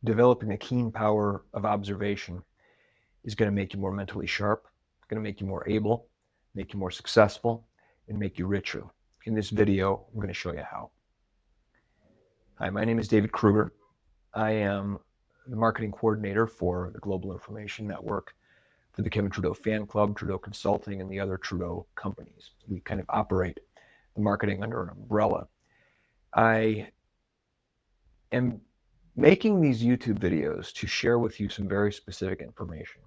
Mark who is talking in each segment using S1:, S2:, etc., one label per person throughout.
S1: Developing a keen power of observation is going to make you more mentally sharp, it's going to make you more able, make you more successful, and make you richer. In this video, I'm going to show you how. Hi, my name is David Krueger. I am the marketing coordinator for the Global Information Network, for the Kevin Trudeau Fan Club, Trudeau Consulting, and the other Trudeau companies. We kind of operate the marketing under an umbrella. I am making these YouTube videos to share with you some very specific information.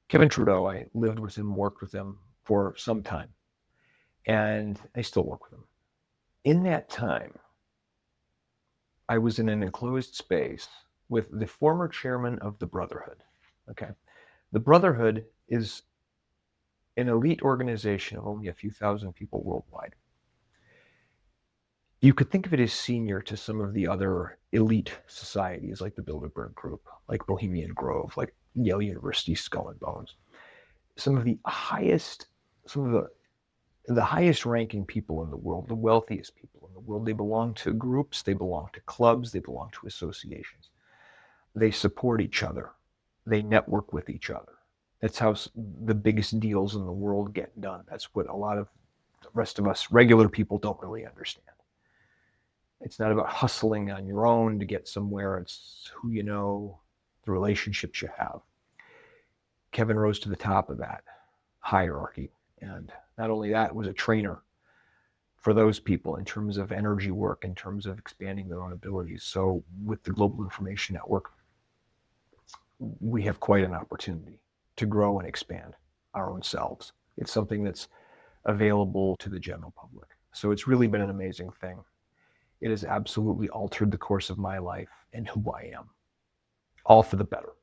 S1: Kevin Trudeau, I lived with him, worked with him for some time, and I still work with him. In that time, I was in an enclosed space with the former chairman of the Brotherhood. Okay. The Brotherhood is an elite organization of only a few thousand people worldwide. You could think of it as senior to some of the other elite societies like the Bilderberg Group, like Bohemian Grove, like Yale University Skull and Bones. Some of the highest ranking people in the world, the wealthiest people in the world. They belong to groups, they belong to clubs, they belong to associations. They support each other. They network with each other. That's how the biggest deals in the world get done. That's what a lot of the rest of us regular people don't really understand. It's not about hustling on your own to get somewhere. It's who you know, the relationships you have. Kevin rose to the top of that hierarchy. And not only that, was a trainer for those people in terms of energy work, in terms of expanding their own abilities. So with the Global Information Network, we have quite an opportunity to grow and expand our own selves. It's something that's available to the general public. So it's really been an amazing thing. It has absolutely altered the course of my life and who I am, all for the better.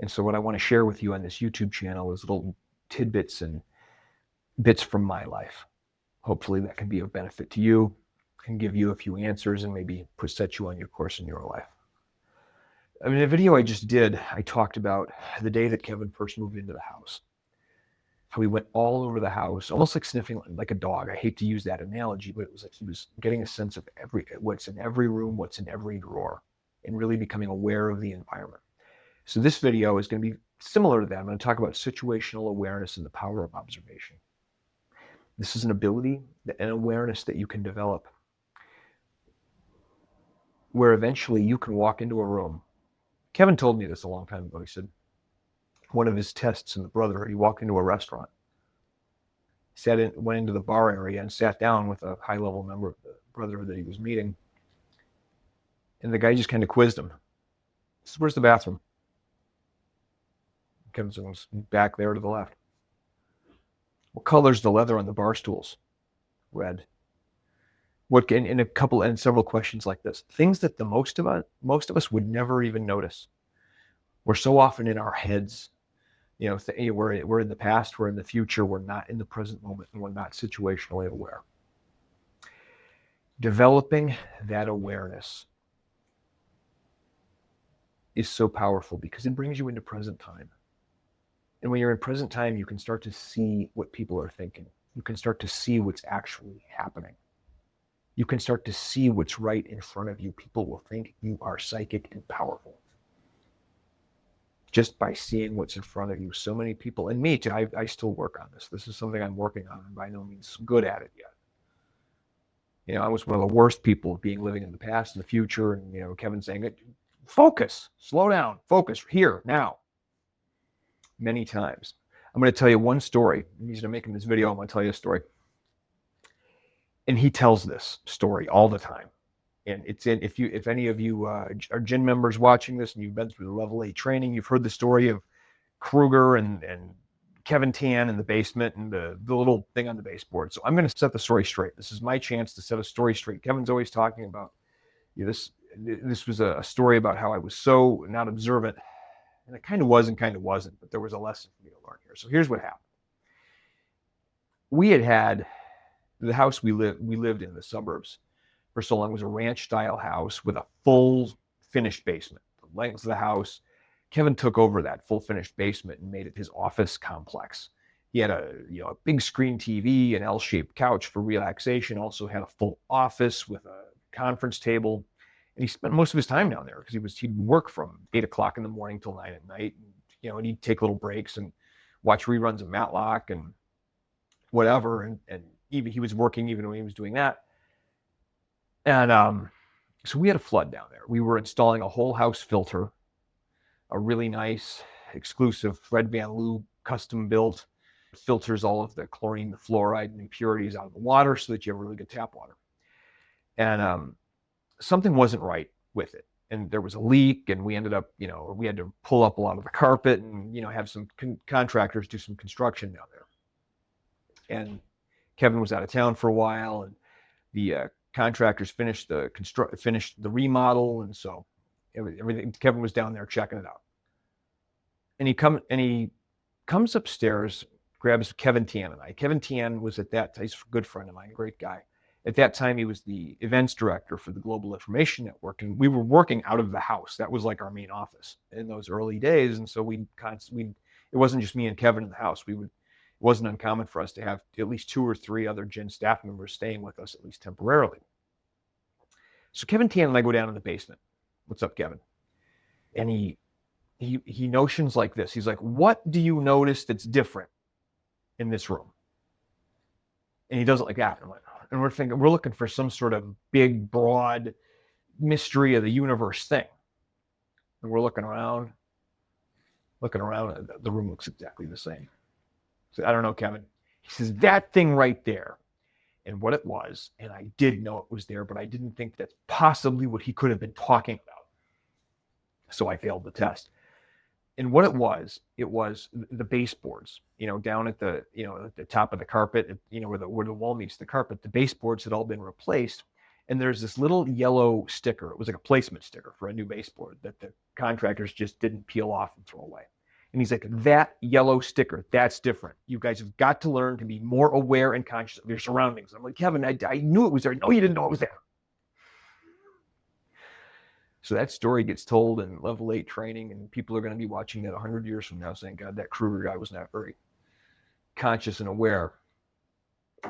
S1: And so what I want to share with you on this YouTube channel is little tidbits and bits from my life. Hopefully that can be of benefit to you, can give you a few answers, and maybe set you on your course in your life. I mean, the video I just did, I talked about the day that Kevin first moved into the house. How he went all over the house, almost like sniffing like a dog. I hate to use that analogy, but it was like he was getting a sense of what's in every room, what's in every drawer, and really becoming aware of the environment. So this video is going to be similar to that. I'm going to talk about situational awareness and the power of observation. This is an ability, an awareness that you can develop where eventually you can walk into a room. Kevin told me this a long time ago. He said one of his tests in the Brotherhood, he walked into a restaurant, went into the bar area and sat down with a high-level member of the Brotherhood that he was meeting. And the guy just kind of quizzed him. He said, "Where's the bathroom?" Kevin's was back there to the left. "What color's the leather on the bar stools?" "Red." What in a couple and several questions like this, things that the most of us would never even notice. We're so often in our heads. You know, we're in the past, we're in the future, we're not in the present moment, and we're not situationally aware. Developing that awareness is so powerful because it brings you into present time. And when you're in present time, you can start to see what people are thinking. You can start to see what's actually happening. You can start to see what's right in front of you. People will think you are psychic and powerful just by seeing what's in front of you. So many people, and me too, I still work on this. This is something I'm working on, and by no means good at it yet. You know, I was one of the worst people living in the past and the future, and, you know, Kevin saying, "Focus, slow down, focus here, now." Many times. I'm going to tell you one story. He's making this video. I'm going to tell you a story. And he tells this story all the time. And it's in, if any of you are gym members watching this and you've been through the level 8 training, you've heard the story of Krueger and Kevin Tian in the basement and the little thing on the baseboard. So I'm going to set the story straight. This is my chance to set a story straight. Kevin's always talking about, you know, this was a story about how I was so not observant, and it kind of was and kind of wasn't, but there was a lesson for me to learn here. So here's what happened. We had the house we lived in the suburbs for so long was a ranch-style house with a full finished basement. The length of the house, Kevin took over that full finished basement and made it his office complex. He had a big screen TV, an L-shaped couch for relaxation, also had a full office with a conference table, And he spent most of his time down there because he'd work from 8 o'clock in the morning till 9 at night. And he'd take little breaks and watch reruns of Matlock and whatever. And even he was working even when he was doing that. And so we had a flood down there. We were installing a whole house filter, a really nice, exclusive Fred Van Loo custom built, filters all of the chlorine, the fluoride, and impurities out of the water so that you have really good tap water. And something wasn't right with it. And there was a leak, and we ended up, we had to pull up a lot of the carpet and, have some contractors do some construction down there. And Kevin was out of town for a while, and the contractors finished the remodel, and so everything. Kevin was down there checking it out, and he comes upstairs, grabs Kevin Tian and I. Kevin Tian was at that time, he's a good friend of mine, great guy. At that time, he was the events director for the Global Information Network, and we were working out of the house. That was like our main office in those early days, and so it wasn't just me and Kevin in the house. It wasn't uncommon for us to have at least 2 or 3 other Gin staff members staying with us, at least temporarily. So Kevin Tian and I go down in the basement. What's up, Kevin? And he notions like this. He's like, what do you notice that's different in this room? And he does it like that. And we're looking for some sort of big, broad mystery of the universe thing. And we're looking around. The room looks exactly the same. So I don't know, Kevin. He says, that thing right there. And what it was, and I did know it was there, but I didn't think that's possibly what he could have been talking about. So I failed the test. And what it was the baseboards, down at the, at the top of the carpet, where the wall meets the carpet, the baseboards had all been replaced. And there's this little yellow sticker. It was like a placement sticker for a new baseboard that the contractors just didn't peel off and throw away. And he's like, that yellow sticker, that's different. You guys have got to learn to be more aware and conscious of your surroundings. I'm like, Kevin, I knew it was there. No, you didn't know it was there. So that story gets told in level 8 training, and people are going to be watching that 100 years from now saying, God, that Krueger guy was not very conscious and aware.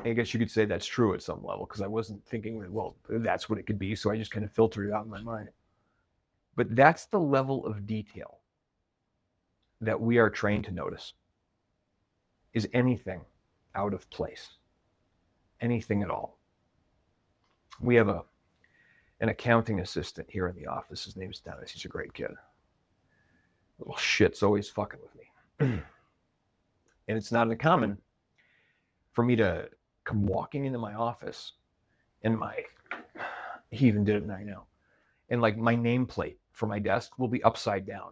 S1: I guess you could say that's true at some level, because I wasn't thinking that, well, that's what it could be, so I just kind of filtered it out in my mind. But that's the level of detail that we are trained to notice. Is anything out of place? Anything at all? We have an accounting assistant here in the office. His name's Dennis. He's a great kid. Little shit's always fucking with me. And it's not uncommon for me to come walking into my office and he even did it, and I know. And like my nameplate for my desk will be upside down.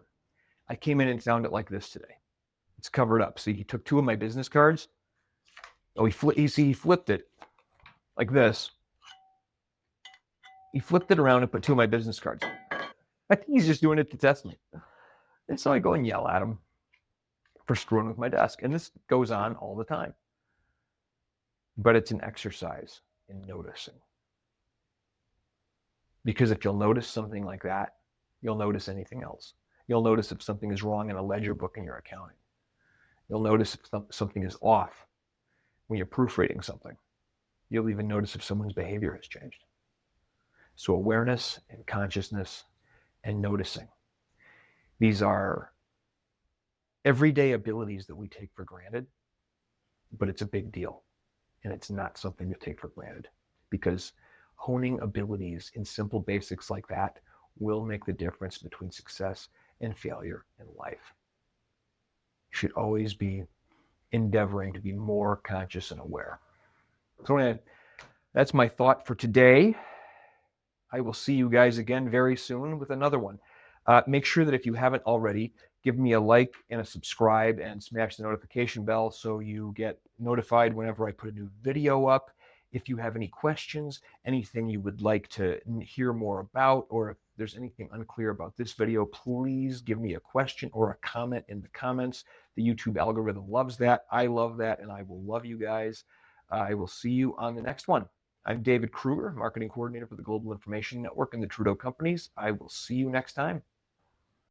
S1: I came in and found it like this today. It's covered up. See, he took 2 of my business cards. Oh, he flipped it like this. He flipped it around and put 2 of my business cards. I think he's just doing it to test me. And so I go and yell at him for screwing with my desk. And this goes on all the time. But it's an exercise in noticing. Because if you'll notice something like that, you'll notice anything else. You'll notice if something is wrong in a ledger book in your accounting. You'll notice if something is off when you're proofreading something. You'll even notice if someone's behavior has changed. So awareness and consciousness and noticing. These are everyday abilities that we take for granted, but it's a big deal. And it's not something to take for granted, because honing abilities in simple basics like that will make the difference between success and failure in life. You should always be endeavoring to be more conscious and aware. So that's my thought for today. I will see you guys again very soon with another one. Make sure that if you haven't already, give me a like and a subscribe and smash the notification bell so you get notified whenever I put a new video up. If you have any questions, anything you would like to hear more about, or if there's anything unclear about this video, please give me a question or a comment in the comments. The YouTube algorithm loves that. I love that, and I will love you guys. I will see you on the next one. I'm David Krueger, Marketing Coordinator for the Global Information Network and the Trudeau Companies. I will see you next time.